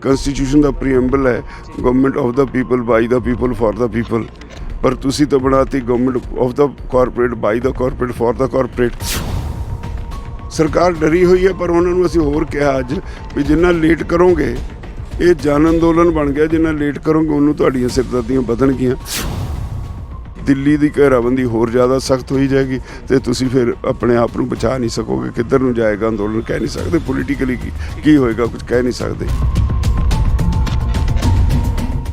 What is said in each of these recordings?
ਕੰਸਟੀਟਿਊਸ਼ਨ ਦਾ ਪ੍ਰੀਐਂਬਲ ਹੈ government of the people by the people for the people, ਪਰ ਤੁਸੀਂ ਤਾਂ ਬਣਾਤੀ government of the corporate by the corporate for the corporate. ਸਰਕਾਰ ਡਰੀ ਹੋਈ ਹੈ, ਪਰ ਉਹਨਾਂ ਨੂੰ ਅਸੀਂ ਹੋਰ ਕਿਹਾ ਅੱਜ ਵੀ ਜਿੰਨਾ ਲੇਟ ਕਰੋਗੇ, ਇਹ ਜਨ ਅੰਦੋਲਨ ਬਣ ਗਿਆ, ਜਿੰਨਾ ਲੇਟ ਕਰੋਗੇ ਉਹਨੂੰ ਤੁਹਾਡੀਆਂ ਸਿਰਦਰਦੀਆਂ ਵਧਣਗੀਆਂ। ਦਿੱਲੀ ਦੀ ਘੇਰਾਬੰਦੀ ਹੋਰ ਜ਼ਿਆਦਾ ਸਖਤ ਹੋਈ ਜਾਏਗੀ ਅਤੇ ਤੁਸੀਂ ਫਿਰ ਆਪਣੇ ਆਪ ਨੂੰ ਬਚਾ ਨਹੀਂ ਸਕੋਗੇ। ਕਿੱਧਰ ਨੂੰ ਜਾਏਗਾ ਅੰਦੋਲਨ ਕਹਿ ਨਹੀਂ ਸਕਦੇ, ਪੋਲੀਟੀਕਲੀ ਕੀ ਹੋਏਗਾ ਕੁਝ ਕਹਿ ਨਹੀਂ ਸਕਦੇ।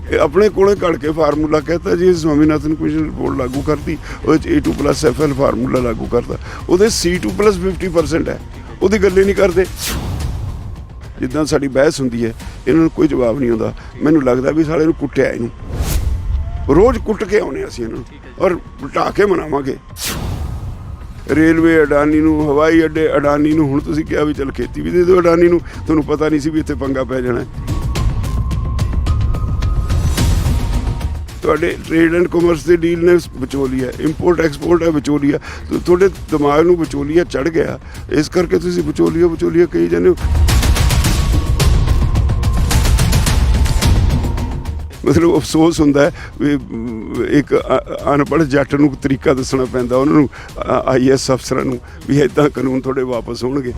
ਇਹ ਆਪਣੇ ਕੋਲੇ ਘੜ ਕੇ ਫਾਰਮੂਲਾ ਕਹਿਤਾ ਜੀ, ਸਵਾਮੀਨਾਥਨ ਕਮਿਸ਼ਨ ਰਿਪੋਰਟ ਲਾਗੂ ਕਰਤੀ, ਉਹਦੇ 'ਚ A2+FL ਫਾਰਮੂਲਾ ਲਾਗੂ ਕਰਤਾ, ਉਹਦੇ C2+50% ਹੈ, ਉਹਦੀ ਗੱਲ ਹੀ ਨਹੀਂ ਕਰਦੇ। ਜਿੱਦਾਂ ਸਾਡੀ ਬਹਿਸ ਹੁੰਦੀ ਹੈ ਇਹਨਾਂ ਨੂੰ ਕੋਈ ਜਵਾਬ ਨਹੀਂ ਆਉਂਦਾ। ਮੈਨੂੰ ਲੱਗਦਾ ਵੀ ਸਾਲੇ ਨੂੰ ਕੁੱਟਿਆ, ਇਹਨੂੰ ਰੋਜ਼ ਕੁੱਟ ਕੇ ਆਉਂਦੇ ਅਸੀਂ ਇਹਨਾਂ ਨੂੰ ਔਰ ਢਾਹ ਕੇ ਮਨਾਵਾਂਗੇ। ਰੇਲਵੇ ਅਡਾਨੀ ਨੂੰ, ਹਵਾਈ ਅੱਡੇ ਅਡਾਨੀ ਨੂੰ, ਹੁਣ ਤੁਸੀਂ ਕਿਹਾ ਵੀ ਚੱਲ ਖੇਤੀ ਵੀ ਦੇ ਦਿਓ ਅਡਾਨੀ ਨੂੰ, ਤੁਹਾਨੂੰ ਪਤਾ ਨਹੀਂ ਸੀ ਵੀ ਇੱਥੇ ਪੰਗਾ ਪੈ ਜਾਣਾ। ਤੁਹਾਡੇ ਟ੍ਰੇਡ ਐਂਡ ਕਮਰਸ ਦੇ ਡੀਲ ਨੇ ਵਿਚੋਲੀਆ, ਇੰਪੋਰਟ ਐਕਸਪੋਰਟ ਹੈ ਵਿਚੋਲੀਆ, ਤੁਹਾਡੇ ਦਿਮਾਗ ਨੂੰ ਵਿਚੋਲੀਆ ਚੜ੍ਹ ਗਿਆ, ਇਸ ਕਰਕੇ ਤੁਸੀਂ ਵਿਚੋਲੀਆ ਕਹੀ ਜਾਂਦੇ ਹੋ। ਮਤਲਬ ਅਫਸੋਸ ਹੁੰਦਾ ਵੀ ਇੱਕ ਅਨਪੜ੍ਹ ਜੱਟ ਨੂੰ ਤਰੀਕਾ ਦੱਸਣਾ ਪੈਂਦਾ ਉਹਨਾਂ ਨੂੰ, IAS ਅਫਸਰਾਂ ਨੂੰ, ਵੀ ਇੱਦਾਂ ਕਾਨੂੰਨ ਤੁਹਾਡੇ ਵਾਪਸ ਹੋਣਗੇ।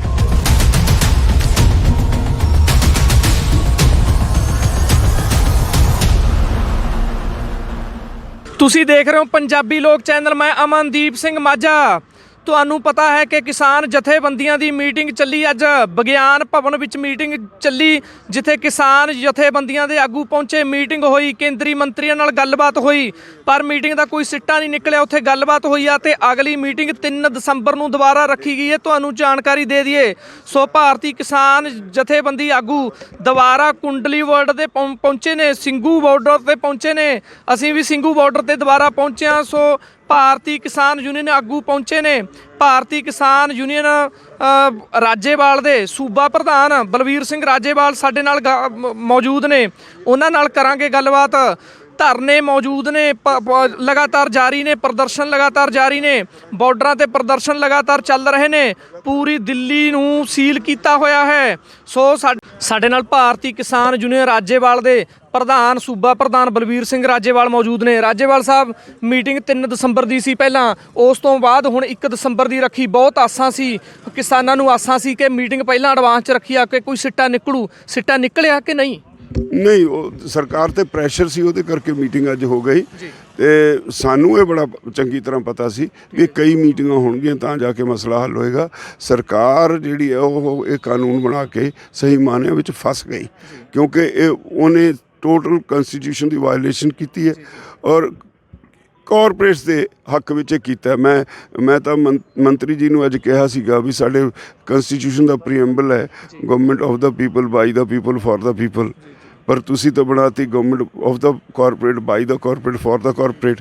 ਤੁਸੀਂ ਦੇਖ ਰਹੇ ਹੋ ਪੰਜਾਬੀ ਲੋਕ ਚੈਨਲ। ਮੈਂ ਅਮਨਦੀਪ ਸਿੰਘ ਮਾਝਾ। ਤੁਹਾਨੂੰ ਪਤਾ ਹੈ ਕਿ ਕਿਸਾਨ ਜਥੇਬੰਦੀਆਂ ਦੀ ਮੀਟਿੰਗ ਚੱਲੀ ਅੱਜ ਵਿਗਿਆਨ ਭਵਨ ਵਿੱਚ ਮੀਟਿੰਗ ਚੱਲੀ, ਜਿੱਥੇ ਕਿਸਾਨ ਜਥੇਬੰਦੀਆਂ ਦੇ ਆਗੂ ਪਹੁੰਚੇ, ਮੀਟਿੰਗ ਹੋਈ, ਕੇਂਦਰੀ ਮੰਤਰੀਆਂ ਨਾਲ ਗੱਲਬਾਤ ਹੋਈ, ਪਰ ਮੀਟਿੰਗ ਦਾ ਕੋਈ ਸਿੱਟਾ ਨਹੀਂ ਨਿਕਲਿਆ। ਉੱਥੇ ਗੱਲਬਾਤ ਹੋਈ ਆ ਤੇ ਅਗਲੀ ਮੀਟਿੰਗ 3 ਦਸੰਬਰ ਨੂੰ ਦੁਬਾਰਾ ਰੱਖੀ ਗਈ ਹੈ। ਤੁਹਾਨੂੰ ਜਾਣਕਾਰੀ ਦੇ ਦਈਏ, ਸੋ ਭਾਰਤੀ ਕਿਸਾਨ ਜਥੇਬੰਦੀ ਆਗੂ ਦੁਬਾਰਾ ਕੁੰਡਲੀ ਬਾਰਡਰ ਤੇ ਪਹੁੰਚੇ ਨੇ, ਸਿੰਘੂ ਬਾਰਡਰ ਤੇ ਪਹੁੰਚੇ ਨੇ। ਅਸੀਂ ਵੀ ਸਿੰਘੂ ਬਾਰਡਰ ਤੇ ਦੁਬਾਰਾ ਪਹੁੰਚੇ ਹਾਂ। ਸੋ ਭਾਰਤੀ ਕਿਸਾਨ ਯੂਨੀਅਨ ਆਗੂ ਪਹੁੰਚੇ ਨੇ। ਭਾਰਤੀ ਕਿਸਾਨ ਯੂਨੀਅਨ ਰਾਜੇਵਾਲ ਦੇ ਸੂਬਾ ਪ੍ਰਧਾਨ ਬਲਵੀਰ ਸਿੰਘ ਰਾਜੇਵਾਲ ਸਾਡੇ ਨਾਲ ਮੌਜੂਦ ਨੇ, ਉਹਨਾਂ ਨਾਲ ਕਰਾਂਗੇ ਗੱਲਬਾਤ। ਧਰਨੇ ਮੌਜੂਦ ਨੇ, ਲਗਾਤਾਰ ਜਾਰੀ ਨੇ, ਪ੍ਰਦਰਸ਼ਨ ਲਗਾਤਾਰ ਜਾਰੀ ਨੇ, ਬਾਰਡਰਾਂ ਤੇ ਪ੍ਰਦਰਸ਼ਨ ਲਗਾਤਾਰ ਚੱਲ ਰਹੇ ਨੇ, ਪੂਰੀ ਦਿੱਲੀ ਨੂੰ ਸੀਲ ਕੀਤਾ ਹੋਇਆ ਹੈ। ਸੋ ਸਾਡੇ ਨਾਲ ਭਾਰਤੀ ਕਿਸਾਨ ਯੂਨੀਅਨ ਰਾਜੇਵਾਲ ਦੇ ਪ੍ਰਧਾਨ, ਸੂਬਾ ਪ੍ਰਧਾਨ ਬਲਵੀਰ ਸਿੰਘ ਰਾਜੇਵਾਲ ਮੌਜੂਦ ਨੇ। ਰਾਜੇਵਾਲ ਸਾਹਿਬ, ਮੀਟਿੰਗ 3 ਦਸੰਬਰ ਦੀ ਸੀ ਪਹਿਲਾਂ, ਉਸ ਤੋਂ ਬਾਅਦ ਹੁਣ 1 ਦਸੰਬਰ ਦੀ ਰੱਖੀ। ਬਹੁਤ ਆਸਾਂ ਸੀ, ਕਿਸਾਨਾਂ ਨੂੰ ਆਸਾਂ ਸੀ ਕਿ ਮੀਟਿੰਗ ਪਹਿਲਾਂ ਐਡਵਾਂਸ 'ਚ ਰੱਖੀ ਆ ਕਿ ਕੋਈ ਸਿੱਟਾ ਨਿਕਲੂ, ਸਿੱਟਾ ਨਿਕਲਿਆ ਕਿ ਨਹੀਂ? ਨਹੀਂ, ਉਹ ਸਰਕਾਰ ਤੇ ਪ੍ਰੈਸ਼ਰ ਸੀ, ਉਹਦੇ ਕਰਕੇ ਮੀਟਿੰਗ ਅੱਜ ਹੋ ਗਈ। ਤੇ ਸਾਨੂੰ ਇਹ ਬੜਾ ਚੰਗੀ ਤਰ੍ਹਾਂ ਪਤਾ ਸੀ ਕਿ ਕਈ ਮੀਟਿੰਗਾਂ ਹੋਣਗੀਆਂ ਤਾਂ ਜਾ ਕੇ ਮਸਲਾ ਹੱਲ ਹੋਏਗਾ। ਸਰਕਾਰ ਜਿਹੜੀ ਹੈ ਉਹ ਇਹ ਕਾਨੂੰਨ ਬਣਾ ਕੇ ਸਹੀ ਮਾਅਨਿਆਂ ਵਿੱਚ ਫਸ ਗਈ, ਕਿਉਂਕਿ ਉਹਨੇ ਟੋਟਲ ਕੰਸਟੀਟਿਊਸ਼ਨ ਦੀ ਵਾਇਲੇਸ਼ਨ ਕੀਤੀ ਹੈ ਔਰ ਕਾਰਪੋਰੇਟਸ ਦੇ ਹੱਕ ਵਿੱਚ ਕੀਤਾ। ਮੈਂ ਤਾਂ ਮੰਤਰੀ ਜੀ ਨੂੰ ਅੱਜ ਕਿਹਾ ਸੀਗਾ ਵੀ ਸਾਡੇ ਕੰਸਟੀਟਿਊਸ਼ਨ ਦਾ ਪ੍ਰੀਐਂਬਲ ਹੈ government of the people by the people for the people, ਪਰ ਤੁਸੀਂ ਤਾਂ ਬਣਾਤੀ government of the corporate by the corporate for the corporate.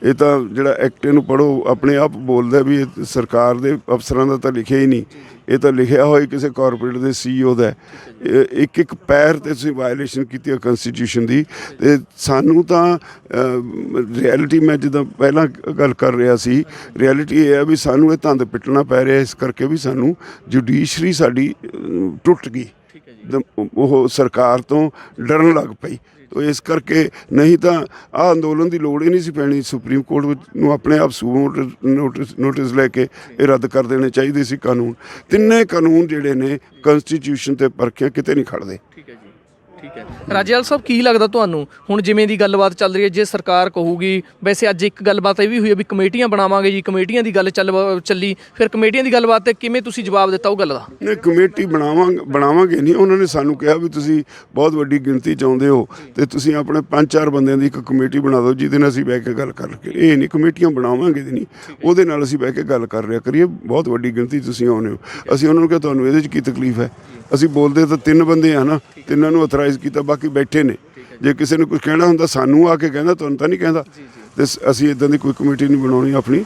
ਇਹ ਤਾਂ ਜਿਹੜਾ ਐਕਟ ਇਹਨੂੰ ਪੜ੍ਹੋ ਆਪਣੇ ਆਪ ਬੋਲਦਾ ਵੀ ਇਹ ਸਰਕਾਰ ਦੇ ਅਫਸਰਾਂ ਦਾ ਤਾਂ ਲਿਖਿਆ ਹੀ ਨਹੀਂ, ਇਹ ਤਾਂ ਲਿਖਿਆ ਹੋਇਆ ਕਿਸੇ ਕਾਰਪੋਰੇਟ ਦੇ CEO ਦਾ। ਇੱਕ ਪੈਰ 'ਤੇ ਤੁਸੀਂ ਵਾਇਲੇਸ਼ਨ ਕੀਤੀ ਹੈ ਕੰਸਟੀਟਿਊਸ਼ਨ ਦੀ। ਅਤੇ ਸਾਨੂੰ ਤਾਂ ਰਿਐਲਿਟੀ, ਮੈਂ ਜਿੱਦਾਂ ਪਹਿਲਾਂ ਗੱਲ ਕਰ ਰਿਹਾ ਸੀ, ਰਿਐਲਿਟੀ ਇਹ ਹੈ ਵੀ ਸਾਨੂੰ ਇਹ ਧੰਦ ਪਿੱਟਣਾ ਪੈ ਰਿਹਾ, ਇਸ ਕਰਕੇ ਵੀ ਸਾਨੂੰ ਜੁਡੀਸ਼ਰੀ ਸਾਡੀ ਟੁੱਟ ਗਈ, ਉਹ ਸਰਕਾਰ ਤੋਂ ਡਰਨ ਲੱਗ ਪਈ। ਇਸ ਕਰਕੇ ਨਹੀਂ ਤਾਂ ਆਹ ਅੰਦੋਲਨ ਦੀ ਲੋੜ ਹੀ ਨਹੀਂ ਸੀ ਪੈਣੀ। ਸੁਪਰੀਮ ਕੋਰਟ ਨੂੰ ਆਪਣੇ ਆਪ ਨੋਟਿਸ ਲੈ ਕੇ ਇਹ ਰੱਦ ਕਰ ਦੇਣੇ ਚਾਹੀਦੇ ਸੀ ਕਾਨੂੰਨ। ਤਿੰਨੇ ਕਾਨੂੰਨ ਜਿਹੜੇ ਨੇ ਕੰਸਟੀਟਿਊਸ਼ਨ ਤੇ ਪਰਖਿਆ ਕਿਤੇ ਨਹੀਂ ਖੜਦੇ। ਠੀਕ ਹੈ ਰਾਜੇਵਾਲ ਸਾਹਿਬ, ਕੀ ਲੱਗਦਾ ਤੁਹਾਨੂੰ ਹੁਣ ਜਿਵੇਂ ਦੀ ਗੱਲਬਾਤ ਚੱਲ ਰਹੀ ਹੈ, ਜੇ ਸਰਕਾਰ ਕਹੂਗੀ, ਵੈਸੇ ਅੱਜ ਇੱਕ ਗੱਲਬਾਤ ਇਹ ਵੀ ਹੋਈ ਹੈ ਵੀ ਕਮੇਟੀਆਂ ਬਣਾਵਾਂਗੇ ਜੀ, ਕਮੇਟੀਆਂ ਦੀ ਗੱਲ ਚੱਲੀ, ਫਿਰ ਕਮੇਟੀਆਂ ਦੀ ਗੱਲਬਾਤ ਤੇ ਕਿਵੇਂ ਤੁਸੀਂ ਜਵਾਬ ਦਿੱਤਾ ਉਹ ਗੱਲ ਦਾ? ਨਹੀਂ, ਕਮੇਟੀ ਬਣਾਵਾਂਗੇ ਨਹੀਂ। ਉਹਨਾਂ ਨੇ ਸਾਨੂੰ ਕਿਹਾ ਵੀ ਤੁਸੀਂ ਬਹੁਤ ਵੱਡੀ ਗਿਣਤੀ 'ਚ ਆਉਂਦੇ ਹੋ ਅਤੇ ਤੁਸੀਂ ਆਪਣੇ 5-4 ਬੰਦਿਆਂ ਦੀ ਇੱਕ ਕਮੇਟੀ ਬਣਾ ਦਿਓ ਜਿਹਦੇ ਨਾਲ ਅਸੀਂ ਬਹਿ ਕੇ ਗੱਲ ਕਰ ਲਈਏ। ਇਹ ਨਹੀਂ ਕਮੇਟੀਆਂ ਬਣਾਵਾਂਗੇ ਦੀ ਨਹੀਂ, ਉਹਦੇ ਨਾਲ ਅਸੀਂ ਬਹਿ ਕੇ ਗੱਲ ਕਰ ਲਿਆ ਕਰੀਏ। ਬਹੁਤ ਵੱਡੀ ਗਿਣਤੀ ਤੁਸੀਂ ਆਉਂਦੇ ਹੋ। ਅਸੀਂ ਉਹਨਾਂ ਨੂੰ ਕਿਹਾ ਤੁਹਾਨੂੰ ਇਹਦੇ 'ਚ ਕੀ ਤਕਲੀਫ ਹੈ? ਅਸੀਂ ਬੋਲਦੇ ਤਾਂ 3 ਬੰਦੇ ਆ ਨਾ, ਤਿੰਨਾਂ ਨੂੰ ਅਥੋਰਾਈਜ਼ ਕੀਤਾ, ਬਾਕੀ ਬੈਠੇ ਨੇ। ਜੇ ਕਿਸੇ ਨੂੰ ਕੁਝ ਕਹਿਣਾ ਹੁੰਦਾ ਸਾਨੂੰ ਆ ਕੇ ਕਹਿੰਦਾ, ਤੁਹਾਨੂੰ ਤਾਂ ਨਹੀਂ ਕਹਿੰਦਾ। ਅਤੇ ਅਸੀਂ ਇੱਦਾਂ ਦੀ ਕੋਈ ਕਮੇਟੀ ਨਹੀਂ ਬਣਾਉਣੀ ਆਪਣੀ।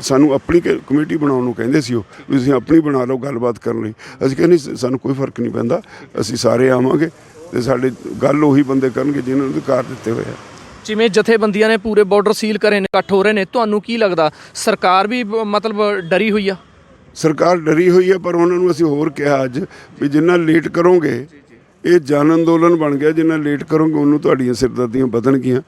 ਸਾਨੂੰ ਆਪਣੀ ਕਮੇਟੀ ਬਣਾਉਣ ਨੂੰ ਕਹਿੰਦੇ ਸੀ ਉਹ, ਵੀ ਤੁਸੀਂ ਆਪਣੀ ਬਣਾ ਲਓ ਗੱਲਬਾਤ ਕਰਨ ਲਈ। ਅਸੀਂ ਕਹਿੰਦੇ ਸਾਨੂੰ ਕੋਈ ਫਰਕ ਨਹੀਂ ਪੈਂਦਾ, ਅਸੀਂ ਸਾਰੇ ਆਵਾਂਗੇ ਅਤੇ ਸਾਡੇ ਗੱਲ ਉਹੀ ਬੰਦੇ ਕਰਨਗੇ ਜਿਹਨਾਂ ਨੂੰ ਅਧਿਕਾਰ ਦਿੱਤੇ ਹੋਏ ਆ। ਜਿਵੇਂ ਜਥੇਬੰਦੀਆਂ ਨੇ ਪੂਰੇ ਬਾਰਡਰ ਸੀਲ ਕਰੇ ਨੇ, ਇਕੱਠ ਹੋ ਰਹੇ ਨੇ, ਤੁਹਾਨੂੰ ਕੀ ਲੱਗਦਾ ਸਰਕਾਰ ਵੀ ਮਤਲਬ ਡਰੀ ਹੋਈ ਆ? ਸਰਕਾਰ ਡਰੀ ਹੋਈ ਹੈ, ਪਰ ਉਹਨਾਂ ਨੂੰ ਅਸੀਂ ਹੋਰ ਕਿਹਾ ਅੱਜ ਵੀ ਜਿੰਨਾ ਲੇਟ ਕਰੋਗੇ, ਇਹ ਜਨ ਅੰਦੋਲਨ ਬਣ ਗਿਆ। ਜਿੰਨਾ ਲੇਟ ਕਰੋਗੇ ਉਹਨੂੰ ਤੁਹਾਡੀਆਂ ਸਿਰਦਰਦੀਆਂ ਵਧਣਗੀਆਂ।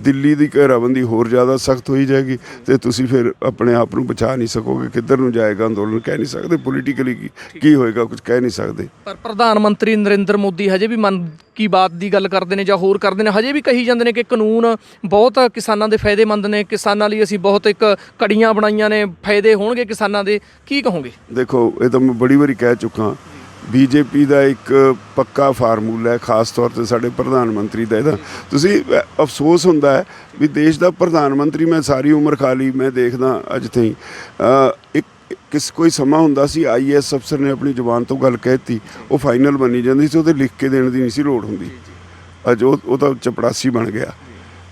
ਦਿੱਲੀ ਦੀ ਘੇਰਾਬੰਦੀ ਹੋਰ ਜ਼ਿਆਦਾ ਸਖਤ ਹੋਈ ਜਾਏਗੀ ਤੇ ਤੁਸੀਂ ਫਿਰ ਆਪਣੇ ਆਪ ਨੂੰ ਬਚਾ ਨਹੀਂ ਸਕੋਗੇ। ਕਿੱਧਰ ਨੂੰ ਜਾਏਗਾ ਅੰਦੋਲਨ ਕਹਿ ਨਹੀਂ ਸਕਦੇ। ਪੋਲੀਟੀਕਲੀ ਕੀ ਹੋਏਗਾ ਕੁਝ ਕਹਿ ਨਹੀਂ ਸਕਦੇ। ਪਰ ਪ੍ਰਧਾਨ ਮੰਤਰੀ ਨਰਿੰਦਰ ਮੋਦੀ ਹਜੇ ਵੀ ਮਨ ਕੀ ਬਾਤ ਦੀ ਗੱਲ ਕਰਦੇ ਨੇ ਜਾਂ ਹੋਰ ਕਰਦੇ ਨੇ, ਹਜੇ ਵੀ ਕਹੀ ਜਾਂਦੇ ਨੇ ਕਿ ਕਾਨੂੰਨ ਬਹੁਤ ਕਿਸਾਨਾਂ ਦੇ ਫਾਇਦੇਮੰਦ ਨੇ, ਕਿਸਾਨਾਂ ਲਈ ਅਸੀਂ ਬਹੁਤ ਇੱਕ ਕੜੀਆਂ ਬਣਾਈਆਂ ਨੇ, ਫਾਇਦੇ ਹੋਣਗੇ ਕਿਸਾਨਾਂ ਦੇ। ਕੀ ਕਹੋਗੇ? ਦੇਖੋ, ਇਹ ਤਾਂ ਮੈਂ ਬੜੀ ਵਾਰੀ ਕਹਿ ਚੁੱਕਾ, ਬੀਜੇਪੀ ਦਾ ਇੱਕ ਪੱਕਾ ਫਾਰਮੂਲਾ ਹੈ, ਖਾਸ ਤੌਰ ਤੇ ਸਾਡੇ ਪ੍ਰਧਾਨ ਮੰਤਰੀ ਦਾ। ਇਹਦਾ ਤੁਸੀਂ ਅਫਸੋਸ ਹੁੰਦਾ ਹੈ ਵੀ ਦੇਸ਼ ਦਾ ਪ੍ਰਧਾਨ ਮੰਤਰੀ ਮੈਂ ਸਾਰੀ ਉਮਰ ਖਾ ਲਈ। ਮੈਂ ਦੇਖਦਾ ਅੱਜ ਤਾਈਂ ਇੱਕ ਕੋਈ ਸਮਾਂ ਹੁੰਦਾ ਸੀ IAS ਅਫਸਰ ਨੇ ਆਪਣੀ ਜ਼ੁਬਾਨ ਤੋਂ ਗੱਲ ਕਹਿਤੀ, ਉਹ ਫਾਈਨਲ ਬਣੀ ਜਾਂਦੀ ਸੀ, ਉਹਦੇ ਲਿਖ ਕੇ ਦੇਣ ਦੀ ਨਹੀਂ ਸੀ ਲੋੜ ਹੁੰਦੀ। ਅੱਜ ਉਹ ਤਾਂ ਚਪੜਾਸੀ ਬਣ ਗਿਆ।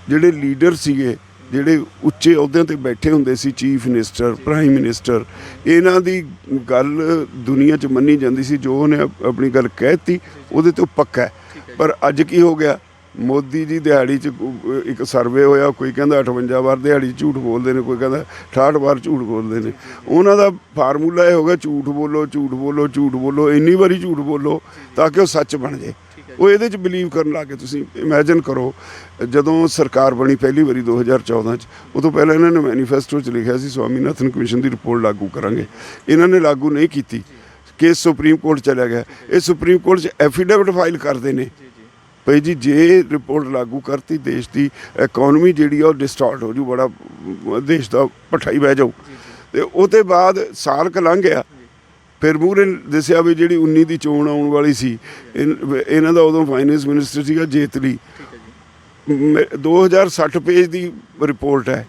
ਜਿਹੜੇ ਲੀਡਰ ਸੀਗੇ, ਜਿਹੜੇ ਉੱਚੇ ਅਹੁਦਿਆਂ ਤੇ ਬੈਠੇ ਹੁੰਦੇ ਸੀ, ਚੀਫ ਮਿਨਿਸਟਰ, ਪ੍ਰਾਈਮ ਮਿਨਿਸਟਰ, ਇਹਨਾਂ ਦੀ ਗੱਲ ਦੁਨੀਆ 'ਚ ਮੰਨੀ ਜਾਂਦੀ ਸੀ। ਜੋ ਉਹਨੇ ਆਪਣੀ ਗੱਲ ਕਹਿਤੀ ਉਹਦੇ ਤੋਂ ਪੱਕਾ ਹੈ। ਪਰ ਅੱਜ ਕੀ ਹੋ ਗਿਆ? ਮੋਦੀ ਜੀ ਦਿਹਾੜੀ 'ਚ ਇੱਕ ਸਰਵੇ ਹੋਇਆ, ਕੋਈ ਕਹਿੰਦਾ 58 ਵਾਰ ਦਿਹਾੜੀ 'ਚ ਝੂਠ ਬੋਲਦੇ ਨੇ, ਕੋਈ ਕਹਿੰਦਾ 68 ਵਾਰ ਝੂਠ ਬੋਲਦੇ ਨੇ। ਉਹਨਾਂ ਦਾ ਫਾਰਮੂਲਾ ਇਹ ਹੋ ਗਿਆ, ਝੂਠ ਬੋਲੋ, ਝੂਠ ਬੋਲੋ, ਝੂਠ ਬੋਲੋ, ਇੰਨੀ ਵਾਰੀ ਝੂਠ ਬੋਲੋ ਤਾਂ ਕਿ ਉਹ ਸੱਚ ਬਣ ਜਾਏ। ਉਹ ਇਹਦੇ 'ਚ ਬਿਲੀਵ ਕਰਨ ਲੱਗ ਗਏ। ਤੁਸੀਂ ਇਮੈਜਿਨ ਕਰੋ, ਜਦੋਂ ਸਰਕਾਰ ਬਣੀ ਪਹਿਲੀ ਵਾਰੀ 2014 'ਚ, ਉਦੋਂ ਪਹਿਲਾਂ ਇਹਨਾਂ ਨੇ ਮੈਨੀਫੈਸਟੋ 'ਚ ਲਿਖਿਆ ਸੀ ਸਵਾਮੀਨਾਥਨ ਕਮਿਸ਼ਨ ਦੀ ਰਿਪੋਰਟ ਲਾਗੂ ਕਰਾਂਗੇ। ਇਹਨਾਂ ਨੇ ਲਾਗੂ ਨਹੀਂ ਕੀਤੀ। ਕੇਸ ਸੁਪਰੀਮ ਕੋਰਟ ਚਲਾ ਗਿਆ। ਇਹ ਸੁਪਰੀਮ ਕੋਰਟ 'ਚ ਐਫੀਡੇਵਿਟ ਫਾਈਲ ਕਰਦੇ ਨੇ ਭਾਈ ਜੀ, ਜੇ ਰਿਪੋਰਟ ਲਾਗੂ ਕਰਤੀ ਦੇਸ਼ ਦੀ ਇਕਨੋਮੀ ਜਿਹੜੀ ਆ ਉਹ ਡਿਸਟਾਰਟ ਹੋ ਜੂ, ਬੜਾ ਦੇਸ਼ ਦਾ ਭੱਠਾ ਹੀ ਬਹਿ ਜਾਊ। ਤੇ ਉਹਦੇ ਬਾਅਦ ਸਾਲ ਕੁ ਲੰਘ ਗਿਆ, ਫਿਰ ਮੂਹਰੇ ਦੱਸਿਆ ਵੀ ਜਿਹੜੀ 19 ਦੀ ਚੋਣ ਆਉਣ ਵਾਲੀ ਸੀ, ਇਹਨਾਂ ਦਾ ਉਦੋਂ ਫਾਈਨੈਂਸ ਮਿਨਿਸਟਰ ਸੀਗਾ ਜੇਤਲੀ। 2060 ਪੇਜ ਦੀ ਰਿਪੋਰਟ ਹੈ,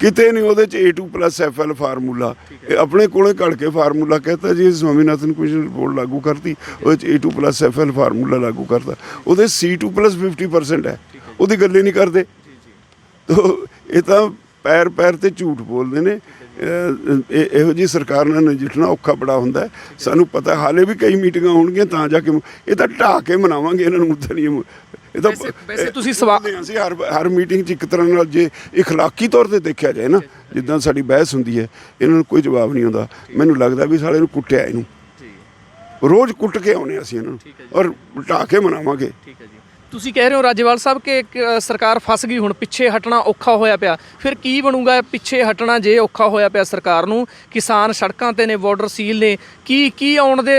ਕਿਤੇ ਨਹੀਂ ਉਹਦੇ 'ਚ A2+FL ਫਾਰਮੂਲਾ। ਇਹ ਆਪਣੇ ਕੋਲੇ ਘੜ ਕੇ ਫਾਰਮੂਲਾ ਕਹਿਤਾ ਜੀ, ਸਵਾਮੀਨਾਥਨ ਕਮਿਸ਼ਨ ਰਿਪੋਰਟ ਲਾਗੂ ਕਰਤੀ, ਉਹਦੇ 'ਚ A2+FL ਫਾਰਮੂਲਾ ਲਾਗੂ ਕਰਤਾ। ਉਹਦੇ C2+50% ਹੈ, ਉਹਦੀ ਗੱਲ ਹੀ ਨਹੀਂ ਕਰਦੇ। ਤੋ ਇਹ ਤਾਂ ਪੈਰ ਪੈਰ ਤੇ ਝੂਠ ਬੋਲਦੇ ਨੇ। ਇਹੋ ਜਿਹੀ ਸਰਕਾਰ ਨਾਲ ਨਜਿੱਠਣਾ ਔਖਾ ਬੜਾ ਹੁੰਦਾ। ਸਾਨੂੰ ਪਤਾ ਹਾਲੇ ਵੀ ਕਈ ਮੀਟਿੰਗਾਂ ਹੋਣਗੀਆਂ ਤਾਂ ਜਾ ਕੇ ਇਹ ਤਾਂ ਢਾਹ ਕੇ ਮਨਾਵਾਂਗੇ ਇਹਨਾਂ ਨੂੰ। ਮੁੱਦਾ ਨਹੀਂ ਇਹ ਤਾਂ ਵੈਸੇ ਤੁਸੀਂ ਸਵਾਲ ਅਸੀਂ ਹਰ ਮੀਟਿੰਗ 'ਚ ਇੱਕ ਤਰ੍ਹਾਂ ਨਾਲ ਜੇ ਇਖਲਾਕੀ ਤੌਰ ਤੇ ਦੇਖਿਆ ਜਾਏ ਨਾ, ਜਿੱਦਾਂ ਸਾਡੀ ਬਹਿਸ ਹੁੰਦੀ ਹੈ, ਇਹਨਾਂ ਨੂੰ ਕੋਈ ਜਵਾਬ ਨਹੀਂ ਆਉਂਦਾ। ਮੈਨੂੰ ਲੱਗਦਾ ਵੀ ਸਾਲੇ ਨੂੰ ਕੁੱਟਿਆ, ਇਹਨੂੰ ਰੋਜ਼ ਕੁੱਟ ਕੇ ਆਉਣੇ ਅਸੀਂ ਇਹਨਾਂ ਨੂੰ, ਔਰ ਢਾਹ ਕੇ ਮਨਾਵਾਂਗੇ। ਤੁਸੀਂ ਕਹਿ ਰਹੇ ਹੋ ਰਾਜੇਵਾਲ ਸਾਹਿਬ ਕਿ ਸਰਕਾਰ ਫਸ ਗਈ, ਹੁਣ ਪਿੱਛੇ ਹਟਣਾ ਔਖਾ ਹੋਇਆ ਪਿਆ। ਫਿਰ ਕੀ ਬਣੂਗਾ ਪਿੱਛੇ ਹਟਣਾ ਜੇ ਔਖਾ ਹੋਇਆ ਪਿਆ ਸਰਕਾਰ ਨੂੰ? ਕਿਸਾਨ ਸੜਕਾਂ ਤੇ ਨੇ, ਬਾਰਡਰ ਸੀਲ ਨੇ। ਕੀ ਆਉਣ ਦੇ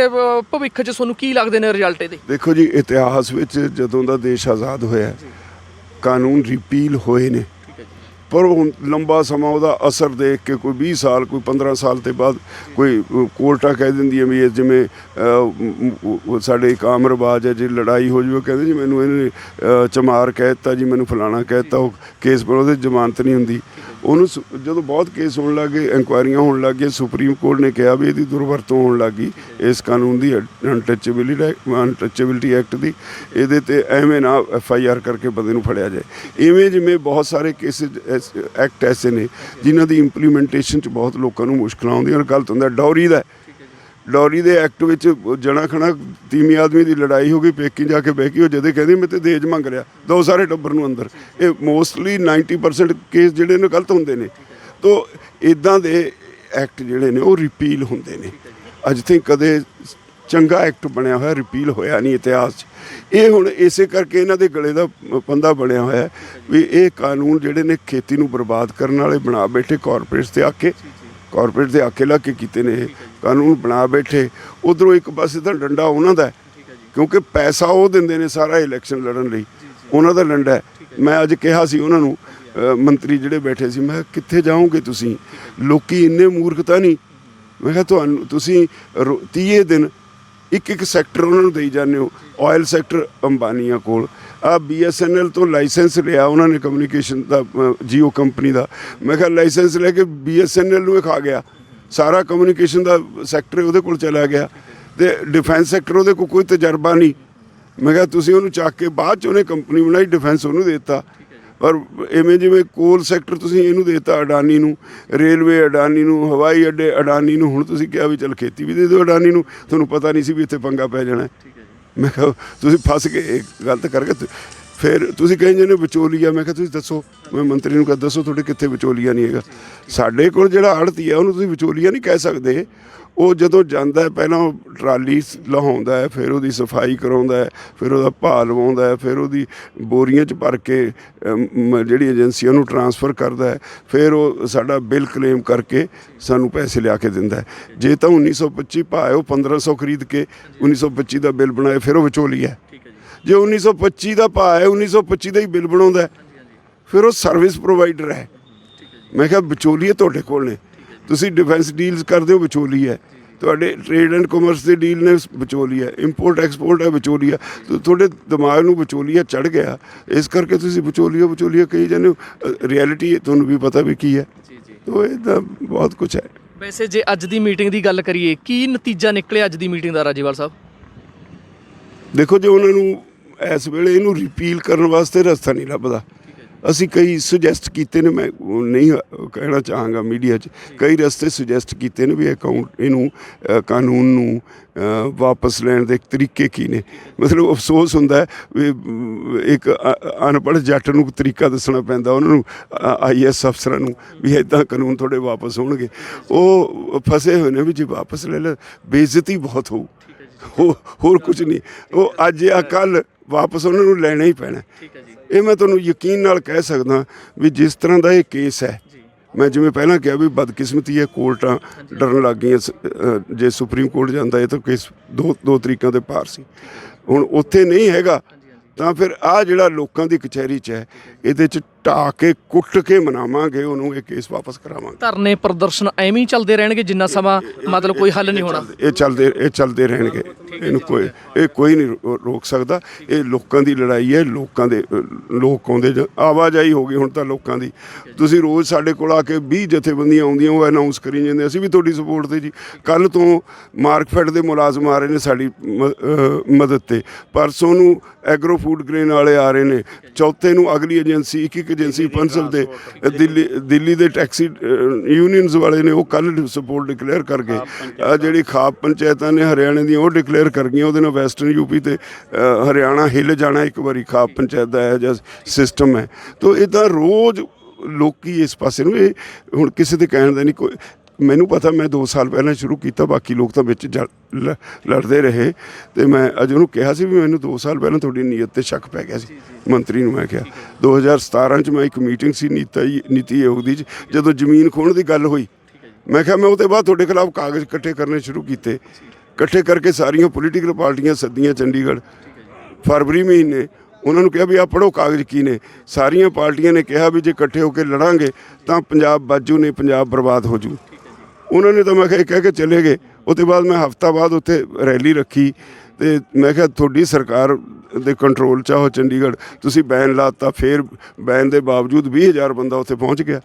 ਭਵਿੱਖ 'ਚ ਤੁਹਾਨੂੰ ਕੀ ਲੱਗਦੇ ਨੇ ਰਿਜ਼ਲਟ ਇਹਦੇ? ਦੇਖੋ ਜੀ, ਇਤਿਹਾਸ ਵਿੱਚ ਜਦੋਂ ਦਾ ਦੇਸ਼ ਆਜ਼ਾਦ ਹੋਇਆ, ਕਾਨੂੰਨ ਰਿਪੀਲ ਹੋਏ ਨੇ, ਪਰ ਹੁਣ ਲੰਬਾ ਸਮਾਂ ਉਹਦਾ ਅਸਰ ਦੇਖ ਕੇ ਕੋਈ 20 ਸਾਲ, ਕੋਈ 15 ਸਾਲ ਤੇ ਬਾਅਦ ਕੋਈ ਕੋਰਟਾਂ ਕਹਿ ਦਿੰਦੀ ਹੈ ਵੀ ਇਹ ਜਿਵੇਂ ਸਾਡੇ ਇੱਕ ਆਮ ਰਿਵਾਜ ਹੈ, ਜੇ ਲੜਾਈ ਹੋ ਜਾਵੇ ਕਹਿੰਦੇ ਜੀ ਮੈਨੂੰ ਇਹਨੇ ਚਮਾਰ ਕਹਿ ਦਿੱਤਾ ਜੀ, ਮੈਨੂੰ ਫਲਾਣਾ ਕਹਿ ਦਿੱਤਾ, ਉਹ ਕੇਸ ਪਰ ਉਹਦੇ ਜ਼ਮਾਨਤ ਨਹੀਂ ਹੁੰਦੀ। ਉਹਨੂੰ ਜਦੋਂ ਬਹੁਤ ਕੇਸ ਹੋਣ ਲੱਗ ਗਏ, ਇਨਕੁਆਇਰੀਆਂ ਹੋਣ ਲੱਗ ਗਈਆਂ, ਸੁਪਰੀਮ ਕੋਰਟ ਨੇ ਕਿਹਾ ਵੀ ਇਹਦੀ ਦੁਰਵਰਤੋਂ ਹੋਣ ਲੱਗ ਗਈ ਇਸ ਕਾਨੂੰਨ ਦੀ, ਅਨਟੱਚੇਬਿਲਿਟੀ ਐਕਟ ਦੀ। ਇਹਦੇ ਤੇ ਐਵੇਂ ਨਾ FIR ਕਰਕੇ ਬੰਦੇ ਨੂੰ ਫੜਿਆ ਜਾਏ। ਇਵੇਂ ਜਿਵੇਂ ਬਹੁਤ ਸਾਰੇ ਕੇਸਿਸ ਐਕਟ ਐਸੇ ਨੇ ਜਿਨ੍ਹਾਂ ਦੀ ਇੰਪਲੀਮੈਂਟੇਸ਼ਨ 'ਚ ਬਹੁਤ ਲੋਕਾਂ ਨੂੰ ਮੁਸ਼ਕਲਾਂ ਆਉਂਦੀਆਂ। ਗਲਤ ਹੁੰਦਾ ਡੌਰੀ ਦੇ ਐਕਟ ਵਿੱਚ ਜਣਾ ਖਣਾ ਤੀਵੀਂ ਆਦਮੀ ਦੀ ਲੜਾਈ ਹੋ ਗਈ, ਪੇਕੀ ਜਾ ਕੇ ਬਹਿ ਕੇ ਉਹ ਜਦੇ ਕਹਿੰਦੀ ਮੈਂ ਤੇ ਦਹੇਜ ਮੰਗ ਲਿਆ, ਦੋ ਸਾਰੇ ਟੱਬਰ ਨੂੰ ਅੰਦਰ। ਇਹ ਮੋਸਟਲੀ 90% ਕੇਸ ਜਿਹੜੇ ਨੇ ਗਲਤ ਹੁੰਦੇ ਨੇ। ਤੋ ਇੱਦਾਂ ਦੇ ਐਕਟ ਜਿਹੜੇ ਨੇ ਉਹ ਰਿਪੀਲ ਹੁੰਦੇ ਨੇ। ਅੱਜ ਤਾਈਂ ਕਦੇ ਚੰਗਾ ਐਕਟ ਬਣਿਆ ਹੋਇਆ ਰਿਪੀਲ ਹੋਇਆ ਨਹੀਂ ਇਤਿਹਾਸ 'ਚ। ਇਹ ਹੁਣ ਇਸੇ ਕਰਕੇ ਇਹਨਾਂ ਦੇ ਗਲੇ ਦਾ ਪੰਦਾ ਬਣਿਆ ਹੋਇਆ ਵੀ ਇਹ ਕਾਨੂੰਨ ਜਿਹੜੇ ਨੇ ਖੇਤੀ ਨੂੰ ਬਰਬਾਦ ਕਰਨ ਵਾਲੇ ਬਣਾ ਬੈਠੇ। ਕਾਰਪੋਰੇਟ ਦੇ ਆਕੇ ਲਾ ਕੇ ਕੀਤੇ ਨੇ ਇਹ ਕਾਨੂੰਨ ਬਣਾ ਬੈਠੇ। ਉੱਧਰੋਂ ਇੱਕ ਪਾਸੇ ਤਾਂ ਡੰਡਾ ਉਹਨਾਂ ਦਾ, ਕਿਉਂਕਿ ਪੈਸਾ ਉਹ ਦਿੰਦੇ ਨੇ ਸਾਰਾ ਇਲੈਕਸ਼ਨ ਲੜਨ ਲਈ, ਉਹਨਾਂ ਦਾ ਡੰਡਾ ਹੈ। ਮੈਂ ਅੱਜ ਕਿਹਾ ਸੀ ਉਹਨਾਂ ਨੂੰ, ਮੰਤਰੀ ਜਿਹੜੇ ਬੈਠੇ ਸੀ, ਮੈਂ ਕਿੱਥੇ ਜਾਓਗੇ ਤੁਸੀਂ? ਲੋਕੀ ਇੰਨੇ ਮੂਰਖਤਾ ਨਹੀਂ। ਮੈਂ ਕਿਹਾ ਤੁਸੀਂ 30 ਦਿਨ ਇੱਕ ਸੈਕਟਰ ਉਹਨਾਂ ਨੂੰ ਦੇਈ ਜਾਂਦੇ ਹੋ। ਆਇਲ ਸੈਕਟਰ ਅੰਬਾਨੀਆਂ ਕੋਲ, BSNL ਤੋਂ ਲਾਇਸੈਂਸ ਲਿਆ ਉਹਨਾਂ ਨੇ ਕਮਿਊਨੀਕੇਸ਼ਨ ਦਾ, ਜੀਓ ਕੰਪਨੀ ਦਾ। ਮੈਂ ਕਿਹਾ ਲਾਇਸੈਂਸ ਲੈ ਕੇ BSNL ਨੂੰ ਹੀ ਖਾ ਗਿਆ। ਸਾਰਾ ਕਮਿਊਨੀਕੇਸ਼ਨ ਦਾ ਸੈਕਟਰ ਉਹਦੇ ਕੋਲ ਚਲਾ ਗਿਆ ਤੇ ਡਿਫੈਂਸ ਸੈਕਟਰ ਉਹਦੇ ਕੋਲ ਕੋਈ ਤਜਰਬਾ ਨਹੀਂ। ਮੈਂ ਕਿਹਾ ਤੁਸੀਂ ਉਹਨੂੰ ਚੱਕ ਕੇ ਬਾਅਦ 'ਚ ਉਹਨੇ ਕੰਪਨੀ ਬਣਾਈ, ਡਿਫੈਂਸ ਉਹਨੂੰ ਦੇ ਦਿੱਤਾ। ਪਰ ਇਵੇਂ ਜਿਵੇਂ ਕੋਲ ਸੈਕਟਰ ਤੁਸੀਂ ਇਹਨੂੰ ਦੇ ਦਿੱਤਾ ਅਡਾਨੀ ਨੂੰ, ਰੇਲਵੇ ਅਡਾਨੀ ਨੂੰ, ਹਵਾਈ ਅੱਡੇ ਅਡਾਨੀ ਨੂੰ। ਹੁਣ ਤੁਸੀਂ ਕਿਹਾ ਵੀ ਚੱਲ ਖੇਤੀ ਵੀ ਦੇ ਦਿਓ ਅਡਾਨੀ ਨੂੰ, ਤੁਹਾਨੂੰ ਪਤਾ ਨਹੀਂ ਸੀ ਵੀ ਇੱਥੇ ਪੰਗਾ ਪੈ ਜਾਣਾ। ਮੈਂ ਕਿਹਾ ਤੁਸੀਂ ਫਸ ਗਏ ਗਲਤ ਕਰਕੇ। ਫਿਰ ਤੁਸੀਂ ਕਹਿੰਦੇ ਨੇ ਵਿਚੋਲੀਆ। ਮੈਂ ਕਿਹਾ ਤੁਸੀਂ ਦੱਸੋ, ਮੈਂ ਮੰਤਰੀ ਨੂੰ ਕਿਹਾ ਦੱਸੋ ਤੁਹਾਡੇ ਕਿੱਥੇ ਵਿਚੋਲੀਆ ਨਹੀਂ ਹੈਗਾ। ਸਾਡੇ ਕੋਲ ਜਿਹੜਾ ਆੜ੍ਹਤੀ ਹੈ ਉਹਨੂੰ ਤੁਸੀਂ ਵਿਚੋਲੀਆ ਨਹੀਂ ਕਹਿ ਸਕਦੇ। ਉਹ ਜਦੋਂ ਜਾਂਦਾ ਹੈ ਪਹਿਲਾਂ ਉਹ ਟਰਾਲੀ ਲਹਾਉਂਦਾ ਹੈ, ਫਿਰ ਉਹਦੀ ਸਫਾਈ ਕਰਾਉਂਦਾ ਹੈ, ਫਿਰ ਉਹਦਾ ਭਾਅ ਲਵਾਉਂਦਾ ਹੈ, ਫਿਰ ਉਹਦੀ ਬੋਰੀਆਂ 'ਚ ਭਰ ਕੇ ਜਿਹੜੀ ਏਜੰਸੀ ਉਹਨੂੰ ਟਰਾਂਸਫਰ ਕਰਦਾ ਹੈ, ਫਿਰ ਉਹ ਸਾਡਾ ਬਿੱਲ ਕਲੇਮ ਕਰਕੇ ਸਾਨੂੰ ਪੈਸੇ ਲਿਆ ਕੇ ਦਿੰਦਾ ਹੈ। ਜੇ ਤਾਂ 1925 ਭਾਅ ਹੈ ਉਹ 1500 ਖਰੀਦ ਕੇ 1925 ਦਾ ਬਿੱਲ ਬਣਾਏ, ਫਿਰ ਉਹ ਵਿਚੋਲੀ ਹੈ। ਜੇ 1925 ਦਾ ਭਾਅ ਹੈ 1925 ਦਾ ਹੀ ਬਿੱਲ ਬਣਾਉਂਦਾ ਹੈ, ਫਿਰ ਉਹ ਸਰਵਿਸ ਪ੍ਰੋਵਾਈਡਰ ਹੈ। ਮੈਂ ਕਿਹਾ ਵਿਚੋਲੀਏ ਤੁਹਾਡੇ ਕੋਲ ਨੇ, ਤੁਸੀਂ ਡਿਫੈਂਸ ਡੀਲਸ ਕਰਦੇ ਹੋ ਵਿਚੋਲੀ ਹੈ, ਤੁਹਾਡੇ ਟ੍ਰੇਡ ਐਂਡ ਕਾਮਰਸ ਦੇ ਡੀਲ ਨੇ ਵਿਚੋਲੀ ਹੈ, ਇੰਪੋਰਟ ਐਕਸਪੋਰਟ ਹੈ ਵਿਚੋਲੀ ਹੈ, ਤੁਹਾਡੇ ਦਿਮਾਗ ਨੂੰ ਵਿਚੋਲੀਆ ਚੜ੍ਹ ਗਿਆ, ਇਸ ਕਰਕੇ ਤੁਸੀਂ ਵਿਚੋਲੀਆ ਕਹੀ ਜਾਂਦੇ ਹੋ। ਰਿਐਲਿਟੀ ਤੁਹਾਨੂੰ ਵੀ ਪਤਾ ਵੀ ਕੀ ਹੈ। ਤੋ ਇਹਦਾ ਬਹੁਤ ਕੁਝ ਹੈ। ਵੈਸੇ ਜੇ ਅੱਜ ਦੀ ਮੀਟਿੰਗ ਦੀ ਗੱਲ ਕਰੀਏ, ਕੀ ਨਤੀਜਾ ਨਿਕਲਿਆ ਅੱਜ ਦੀ ਮੀਟਿੰਗ ਦਾ ਰਾਜੇਵਾਲ ਸਾਹਿਬ? ਦੇਖੋ ਜੇ ਉਹਨਾਂ ਨੂੰ ਇਸ ਵੇਲੇ ਇਹਨੂੰ ਰਿਪੀਲ ਕਰਨ ਵਾਸਤੇ ਰਸਤਾ ਨਹੀਂ ਲੱਭਦਾ। ਅਸੀਂ ਕਈ ਸੁਜੈਸਟ ਕੀਤੇ ਨੇ, ਮੈਂ ਨਹੀਂ ਕਹਿਣਾ ਚਾਹਾਂਗਾ ਮੀਡੀਆ 'ਚ, ਕਈ ਰਸਤੇ ਸੁਜੈਸਟ ਕੀਤੇ ਨੇ ਵੀ ਇਹਨੂੰ ਕਾਨੂੰਨ ਨੂੰ ਵਾਪਸ ਲੈਣ ਦੇ ਤਰੀਕੇ ਕੀ ਨੇ। ਮਤਲਬ ਅਫਸੋਸ ਹੁੰਦਾ ਹੈ ਵੀ ਇੱਕ ਅਨਪੜ੍ਹ ਜੱਟ ਨੂੰ ਤਰੀਕਾ ਦੱਸਣਾ ਪੈਂਦਾ ਉਹਨਾਂ ਨੂੰ, IAS ਅਫਸਰਾਂ ਨੂੰ, ਵੀ ਇੱਦਾਂ ਕਾਨੂੰਨ ਤੁਹਾਡੇ ਵਾਪਸ ਹੋਣਗੇ। ਉਹ ਫਸੇ ਹੋਏ ਨੇ ਵੀ ਜੇ ਵਾਪਸ ਲੈ ਲੈ ਬੇਇੱਜ਼ਤੀ ਬਹੁਤ ਹੋਊ, ਹੋਰ ਕੁਝ ਨਹੀਂ। ਉਹ ਅੱਜ ਜਾਂ ਕੱਲ੍ਹ ਵਾਪਸ ਉਹਨਾਂ ਨੂੰ ਲੈਣਾ ਹੀ ਪੈਣਾ। ਇਹ ਮੈਂ ਤੁਹਾਨੂੰ ਯਕੀਨ ਨਾਲ ਕਹਿ ਸਕਦਾ ਵੀ ਜਿਸ ਤਰ੍ਹਾਂ ਦਾ ਇਹ ਕੇਸ ਹੈ, ਮੈਂ ਜਿਵੇਂ ਪਹਿਲਾਂ ਕਿਹਾ ਵੀ ਬਦਕਿਸਮਤੀ ਹੈ, ਕੋਰਟਾਂ ਡਰਨ ਲੱਗ ਗਈਆਂ। ਜੇ ਸੁਪਰੀਮ ਕੋਰਟ ਜਾਂਦਾ ਇਹ ਤਾਂ ਕੇਸ ਦੋ ਤਰੀਕਾਂ ਦੇ ਪਾਰ ਸੀ, ਹੁਣ ਉੱਥੇ ਨਹੀਂ ਹੈਗਾ ਤਾਂ ਫਿਰ ਆਹ ਜਿਹੜਾ ਲੋਕਾਂ ਦੀ ਕਚਹਿਰੀ 'ਚ ਹੈ ਇਹਦੇ 'ਚ ਢਾਹ ਕੇ ਕੁੱਟ ਕੇ ਮਨਾਵਾਂਗੇ ਉਹਨੂੰ, ਇਹ ਕੇਸ ਵਾਪਸ ਕਰਾਵਾਂਗੇ। ਧਰਨੇ ਪ੍ਰਦਰਸ਼ਨ ਐਵੇਂ ਹੀ ਚੱਲਦੇ ਰਹਿਣਗੇ ਜਿੰਨਾ ਸਮਾਂ, ਮਤਲਬ ਕੋਈ ਹੱਲ ਨਹੀਂ ਹੋਣਾ? ਇਹ ਚੱਲਦੇ ਰਹਿਣਗੇ, ਇਹਨੂੰ ਕੋਈ ਨਹੀਂ ਰੋਕ ਸਕਦਾ। ਇਹ ਲੋਕਾਂ ਦੀ ਲੜਾਈ ਹੈ, ਲੋਕ ਆਉਂਦੇ, ਆਵਾਜਾਈ ਹੋ ਗਈ ਹੁਣ ਤਾਂ ਲੋਕਾਂ ਦੀ। ਤੁਸੀਂ ਰੋਜ਼ ਸਾਡੇ ਕੋਲ ਆ ਕੇ 20 ਜਥੇਬੰਦੀਆਂ ਆਉਂਦੀਆਂ, ਉਹ ਅਨਾਊਂਸ ਕਰੀ ਜਾਂਦੇ ਅਸੀਂ ਵੀ ਤੁਹਾਡੀ ਸਪੋਰਟ 'ਤੇ ਜੀ। ਕੱਲ੍ਹ ਤੋਂ ਮਾਰਕਫੈੱਡ ਦੇ ਮੁਲਾਜ਼ਮ ਆ ਰਹੇ ਨੇ ਸਾਡੀ ਮਦਦ 'ਤੇ, ਪਰਸੋਂ ਨੂੰ ਐਗਰੋ ਫੂਡ ਗ੍ਰੇਨ ਵਾਲੇ ਆ ਰਹੇ ਨੇ, ਚੌਥੇ ਨੂੰ ਅਗਲੀ ਏਜੰਸੀ ਇੱਕ ਏਜੰਸੀ ਪਨਸਬ ਦੇ ਦਿੱਲੀ ਦੇ ਟੈਕਸੀ ਯੂਨੀਅਨਸ ਵਾਲੇ ਨੇ, ਉਹ ਕੱਲ੍ਹ ਸਪੋਰਟ ਡਿਕਲੇਅਰ ਕਰ ਗਏ। ਜਿਹੜੀ ਖਾਪ ਪੰਚਾਇਤਾਂ ਨੇ ਹਰਿਆਣੇ ਦੀਆਂ ਉਹ ਡਿਕਲੇਅਰ ਕਰ ਗਈਆਂ। ਉਹਦੇ ਨਾਲ ਵੈਸਟਰਨ ਯੂਪੀ ਤੇ ਹਰਿਆਣਾ ਹਿੱਲ ਜਾਣਾ ਇੱਕ ਵਾਰੀ। ਖਾਪ ਪੰਚਾਇਤ ਦਾ ਇਹੋ ਜਿਹਾ ਸਿਸਟਮ ਹੈ। ਤੋ ਇੱਦਾਂ ਰੋਜ਼ ਲੋਕੀ ਇਸ ਪਾਸੇ ਨੂੰ, ਇਹ ਹੁਣ ਕਿਸੇ ਦੇ ਕਹਿਣ ਦਾ ਨਹੀਂ। ਕੋਈ ਮੈਨੂੰ ਪਤਾ, ਮੈਂ 2 ਸਾਲ ਪਹਿਲਾਂ ਸ਼ੁਰੂ ਕੀਤਾ, ਬਾਕੀ ਲੋਕ ਤਾਂ ਵਿੱਚ ਲੜਦੇ ਰਹੇ। ਅਤੇ ਮੈਂ ਅੱਜ ਉਹਨੂੰ ਕਿਹਾ ਸੀ ਵੀ ਮੈਨੂੰ 2 ਸਾਲ ਪਹਿਲਾਂ ਤੁਹਾਡੀ ਨੀਅਤ 'ਤੇ ਸ਼ੱਕ ਪੈ ਗਿਆ ਸੀ। ਮੰਤਰੀ ਨੂੰ ਮੈਂ ਕਿਹਾ 2017 'ਚ ਮੈਂ ਇੱਕ ਮੀਟਿੰਗ ਸੀ ਨੀਤੀ ਆਯੋਗ ਦੀ 'ਚ, ਜਦੋਂ ਜ਼ਮੀਨ ਖੋਹਣ ਦੀ ਗੱਲ ਹੋਈ, ਮੈਂ ਕਿਹਾ ਮੈਂ ਉਹਦੇ ਬਾਅਦ ਤੁਹਾਡੇ ਖਿਲਾਫ ਕਾਗਜ਼ ਇਕੱਠੇ ਕਰਨੇ ਸ਼ੁਰੂ ਕੀਤੇ। ਇਕੱਠੇ ਕਰਕੇ ਸਾਰੀਆਂ ਪੋਲੀਟੀਕਲ ਪਾਰਟੀਆਂ ਸੱਦੀਆਂ ਚੰਡੀਗੜ੍ਹ ਫਰਵਰੀ ਮਹੀਨੇ। ਉਹਨਾਂ ਨੂੰ ਕਿਹਾ ਵੀ ਆਹ ਪੜ੍ਹੋ ਕਾਗਜ਼ ਕੀ ਨੇ। ਸਾਰੀਆਂ ਪਾਰਟੀਆਂ ਨੇ ਕਿਹਾ ਵੀ ਜੇ ਇਕੱਠੇ ਹੋ ਕੇ ਲੜਾਂਗੇ ਤਾਂ ਪੰਜਾਬ ਬਾਜੂ ਨੇ, ਪੰਜਾਬ ਬਰਬਾਦ ਹੋ ਜੂ। ਉਹਨਾਂ ਨੇ ਤਾਂ ਮੈਂ ਕਿਹਾ ਕਹਿ ਕੇ ਚਲੇ ਗਏ। ਉਹਦੇ ਬਾਅਦ ਮੈਂ ਹਫ਼ਤਾ ਬਾਅਦ ਉੱਥੇ ਰੈਲੀ ਰੱਖੀ ਅਤੇ ਮੈਂ ਕਿਹਾ ਤੁਹਾਡੀ ਸਰਕਾਰ ਦੇ ਕੰਟਰੋਲ 'ਚ ਆਓ ਚੰਡੀਗੜ੍ਹ, ਤੁਸੀਂ ਬੈਨ ਲਾਤਾ। ਫਿਰ ਬੈਨ ਦੇ ਬਾਵਜੂਦ 20,000 ਬੰਦਾ ਉੱਥੇ ਪਹੁੰਚ ਗਿਆ,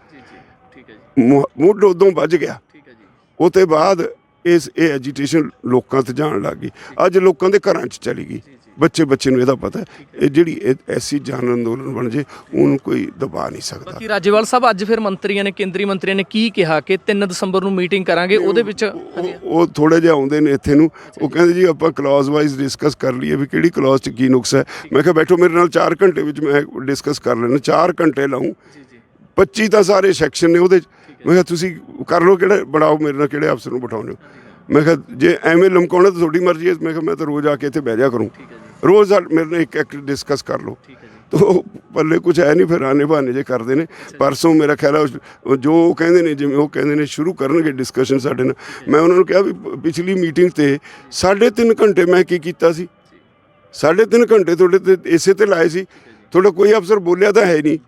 ਮੁੱਢ ਉਦੋਂ ਵੱਜ ਗਿਆ। ਉਹਦੇ ਬਾਅਦ ਇਹ ਐਜੀਟੇਸ਼ਨ ਲੋਕਾਂ 'ਤੇ ਜਾਣ ਲੱਗ ਗਈ। ਅੱਜ ਲੋਕਾਂ ਦੇ ਘਰਾਂ 'ਚ ਚਲੀ ਗਈ। ਬੱਚੇ ਨੂੰ ਇਹਦਾ ਪਤਾ, ਇਹ ਜਿਹੜੀ ਐਸੀ ਜਨ ਅੰਦੋਲਨ ਬਣ ਜੇ ਉਹਨੂੰ ਕੋਈ ਦਬਾ ਨਹੀਂ ਸਕਦਾ। ਬਾਕੀ ਰਾਜੇਵਾਲ ਸਾਹਿਬ ਅੱਜ ਫਿਰ ਮੰਤਰੀਆਂ ਨੇ, ਕੇਂਦਰੀ ਮੰਤਰੀਆਂ ਨੇ ਕੀ ਕਿਹਾ ਕਿ 3 ਦਸੰਬਰ ਨੂੰ ਮੀਟਿੰਗ ਕਰਾਂਗੇ, ਉਹਦੇ ਵਿੱਚ ਉਹ ਥੋੜ੍ਹੇ ਜਿਹਾ ਆਉਂਦੇ ਨੇ ਇੱਥੇ ਨੂੰ, ਉਹ ਕਹਿੰਦੇ ਜੀ ਆਪਾਂ ਕਲੌਜ਼ ਵਾਈਜ਼ ਡਿਸਕਸ ਕਰ ਲਈਏ ਵੀ ਕਿਹੜੀ ਕਲੌਜ਼ 'ਚ ਕੀ ਨੁਕਸ ਹੈ। ਮੈਂ ਕਿਹਾ ਬੈਠੋ ਮੇਰੇ ਨਾਲ 4 ਘੰਟੇ ਵਿੱਚ ਮੈਂ ਡਿਸਕਸ ਕਰ ਲੈਣਾ। 4 ਘੰਟੇ ਲਾਊਂ, 25 ਤਾਂ ਸਾਰੇ ਸੈਕਸ਼ਨ ਨੇ ਉਹਦੇ 'ਚ। ਮੈਂ ਕਿਹਾ ਤੁਸੀਂ ਕਰ ਲਓ, ਕਿਹੜਾ ਬਣਾਓ ਮੇਰੇ ਨਾਲ, ਕਿਹੜੇ ਅਫਸਰ ਨੂੰ ਬਿਠਾਉਂਦੇ ਹੋ। ਮੈਂ ਕਿਹਾ ਜੇ ਐਵੇਂ ਲਮਕਾਉਣਾ ਤਾਂ ਤੁਹਾਡੀ ਮਰਜ਼ੀ ਹੈ। ਮੈਂ ਕਿਹਾ ਮੈਂ ਤਾਂ ਰੋਜ਼ ਆ ਕੇ ਇੱਥੇ ਬਹਿ ਜਾ ਕਰੂੰ, ਰੋਜ਼ ਮੇਰੇ ਨਾਲ ਇੱਕ ਐਕਟ ਡਿਸਕਸ ਕਰ ਲਓ। ਤੋ ਪੱਲੇ ਕੁਛ ਹੈ ਨਹੀਂ, ਫਿਰ ਆਨੇ ਬਹਾਨੇ ਜੇ ਕਰਦੇ ਨੇ। ਪਰਸੋਂ ਮੇਰਾ ਖਿਆਲ ਹੈ ਜੋ ਉਹ ਕਹਿੰਦੇ ਨੇ, ਜਿਵੇਂ ਉਹ ਕਹਿੰਦੇ ਨੇ ਸ਼ੁਰੂ ਕਰਨਗੇ ਡਿਸਕਸ਼ਨ ਸਾਡੇ ਨਾਲ। ਮੈਂ ਉਹਨਾਂ ਨੂੰ ਕਿਹਾ ਵੀ ਪਿਛਲੀ ਮੀਟਿੰਗ 'ਤੇ 3.5 ਘੰਟੇ ਮੈਂ ਕੀ ਕੀਤਾ ਸੀ, 3.5 ਘੰਟੇ ਤੁਹਾਡੇ 'ਤੇ ਇਸੇ 'ਤੇ ਲਾਏ ਸੀ। ਤੁਹਾਡਾ ਕੋਈ ਅਫਸਰ ਬੋਲਿਆ ਤਾਂ ਹੈ ਨਹੀਂ,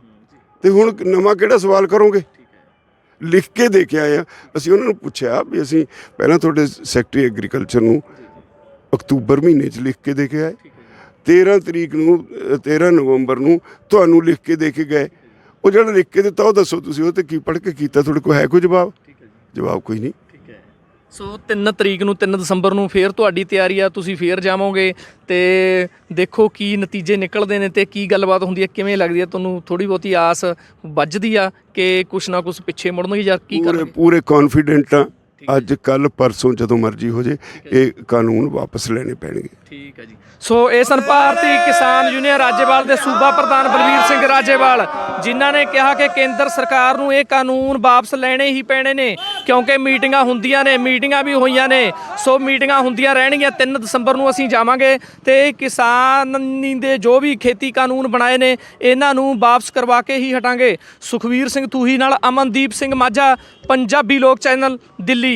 ਅਤੇ ਹੁਣ ਨਵਾਂ ਕਿਹੜਾ ਸਵਾਲ ਕਰੋਗੇ। ਲਿਖ ਕੇ ਦੇ ਕੇ ਆਏ ਆ। ਅਸੀਂ ਉਹਨਾਂ ਨੂੰ ਪੁੱਛਿਆ ਵੀ ਅਸੀਂ ਪਹਿਲਾਂ ਤੁਹਾਡੇ ਸੈਕਟਰੀ ਐਗਰੀਕਲਚਰ ਨੂੰ ਅਕਤੂਬਰ ਮਹੀਨੇ 'ਚ ਲਿਖ ਕੇ ਦੇ ਕੇ ਆਏ, 13 ਨਵੰਬਰ ਨੂੰ ਤੁਹਾਨੂੰ ਲਿਖ ਕੇ ਦੇ ਕੇ ਗਏ। ਉਹ ਜਿਹੜਾ ਲਿਖ ਕੇ ਦਿੱਤਾ ਉਹ ਦੱਸੋ ਤੁਸੀਂ ਉਹ 'ਤੇ ਕੀ ਪੜ੍ਹ ਕੇ ਕੀਤਾ, ਤੁਹਾਡੇ ਕੋਲ ਹੈ ਕੋਈ ਜਵਾਬ? ਜਵਾਬ ਕੋਈ ਨਹੀਂ। ਸੋ 3 ਤਰੀਕ ਨੂੰ, 3 ਦਸੰਬਰ ਨੂੰ ਫਿਰ ਤੁਹਾਡੀ ਤਿਆਰੀ ਆ, ਤੁਸੀਂ ਫਿਰ ਜਾਵੋਗੇ ਅਤੇ ਦੇਖੋ ਕੀ ਨਤੀਜੇ ਨਿਕਲਦੇ ਨੇ ਅਤੇ ਕੀ ਗੱਲਬਾਤ ਹੁੰਦੀ ਹੈ, ਕਿਵੇਂ ਲੱਗਦੀ ਹੈ ਤੁਹਾਨੂੰ? ਥੋੜ੍ਹੀ ਬਹੁਤੀ ਆਸ ਵੱਝਦੀ ਆ ਕਿ ਕੁਛ ਨਾ ਕੁਛ ਪਿੱਛੇ ਮੁੜਨਗੇ ਜਾਂ ਕੀ ਕਰਨਗੇ? ਪੂਰੇ ਕੌਨਫੀਡੈਂਟ ਆ ਅੱਜ ਕੱਲ ਪਰਸੋਂ ਜਦੋਂ ਮਰਜ਼ੀ ਹੋ ਜੇ ਇਹ ਕਾਨੂੰਨ ਵਾਪਸ ਲੈਣੇ ਪੈਣਗੇ। ਠੀਕ ਹੈ ਜੀ। ਸੋ ਇਹ ਸਨ ਭਾਰਤੀ ਕਿਸਾਨ ਯੂਨੀਅਨ ਰਾਜੇਵਾਲ ਦੇ ਸੂਬਾ ਪ੍ਰਧਾਨ ਬਲਵੀਰ ਸਿੰਘ ਰਾਜੇਵਾਲ, ਜਿਨ੍ਹਾਂ ਨੇ ਕਿਹਾ ਕਿ ਕੇਂਦਰ ਸਰਕਾਰ ਨੂੰ ਇਹ ਕਾਨੂੰਨ ਵਾਪਸ ਲੈਣੇ ਹੀ ਪੈਣੇ ਨੇ, ਕਿਉਂਕਿ ਮੀਟਿੰਗਾਂ ਹੁੰਦੀਆਂ ਨੇ, ਮੀਟਿੰਗਾਂ ਵੀ ਹੋਈਆਂ ਨੇ। ਸੋ ਮੀਟਿੰਗਾਂ ਹੁੰਦੀਆਂ ਰਹਿਣਗੀਆਂ। 3 ਦਸੰਬਰ ਨੂੰ ਅਸੀਂ ਜਾਵਾਂਗੇ ਤੇ ਕਿਸਾਨੀ ਦੇ ਜੋ ਵੀ ਖੇਤੀ ਕਾਨੂੰਨ ਬਣਾਏ ਨੇ ਇਹਨਾਂ ਨੂੰ ਵਾਪਸ ਕਰਵਾ ਕੇ ਹੀ ਹਟਾਂਗੇ। ਸੁਖਵੀਰ ਸਿੰਘ ਥੂਹੀ ਨਾਲ ਅਮਨਦੀਪ ਸਿੰਘ ਮਾਝਾ, ਪੰਜਾਬੀ ਲੋਕ ਚੈਨਲ, ਦਿੱਲੀ।